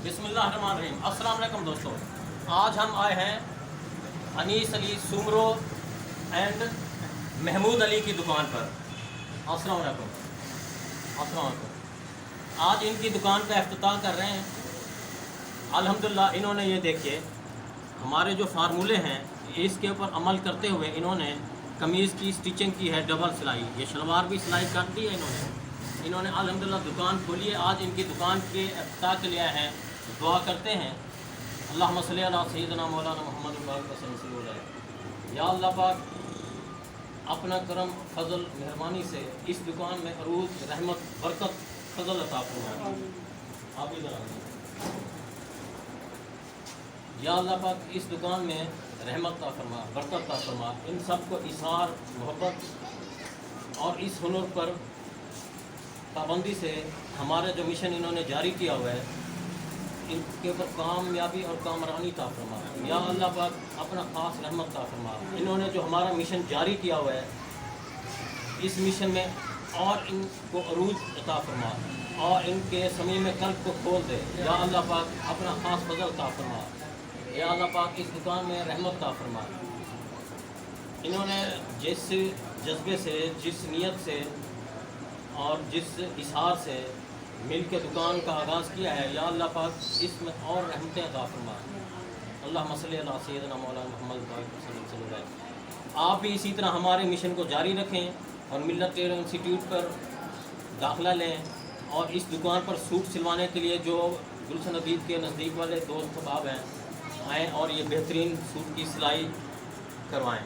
बिस्मिल्लाहिर्रहमानिर्रहीम। अस्सलाम वालेकुम दोस्तों, आज हम आए हैं अनीस अली सुमरो एंड महमूद अली की दुकान पर। अस्सलाम वालेकुम। अस्सलाम वालेकुम। आज इनकी दुकान का इफ्तिताह कर रहे हैं। अल्हम्दुलिल्लाह इन्होंने ये देखिए हमारे जो फार्मूले हैं इसके ऊपर अमल करते हुए इन्होंने कमीज़ की स्टिचिंग की है, डबल सिलाई, ये शलवार भी सिलाई कर दी है इन्होंने अल्हम्दुलिल्लाह दुकान खोली है। आज इनकी दुकान के इफ्तिताह के लिए हैं, दुआ करते हैं अल्लाहुम्मा सल्ली अला सय्यिदना मौलाना मुहम्मद वसल्लम। या अल्लाह पाक अपना करम फजल मेहरबानी से इस दुकान में अरूज रहमत बरकत फजल अता फरमाए। आप इधर आइए। या अल्लाह पाक इस दुकान में रहमत अता फरमा, बरकत अता फरमा, इन सब को इसार मोहब्बत और इस हुनर पर पाबंदी से हमारा जो मिशन इन्होंने जारी किया हुआ है इनके ऊपर कामयाबी और कामरानी अता फरमा। या अल्लाह पाक अपना ख़ास रहमत अता फरमा। इन्होंने जो हमारा मिशन जारी किया हुआ है इस मिशन में और इनको अरूज अता फरमा और इनके समी में कल्ब को खोल दे। या अल्लाह पाक अपना ख़ास फजल अता फरमा। या अल्लाह पाक इस दुकान में रहमत अता फरमा। इन्होंने जिस जज्बे से, जिस नीयत से और जिस इशार से मिल के दुकान का आगाज़ किया है, या अल्लाह पाक इसमें और रहमतें अता फरमा। अल्लाहुम्मा सल्ली अला सय्यिदना मौलाना मुहम्मद वसल्लम। आप भी इसी तरह हमारे मिशन को जारी रखें और मिल्लत टेलर इंस्टीट्यूट पर दाखिला लें और इस दुकान पर सूट सिलवाने के लिए जो गुलशन अबीद के नज़दीक वाले दोस्त अहबाब हैं आएँ और ये बेहतरीन सूट की सिलाई करवाएँ।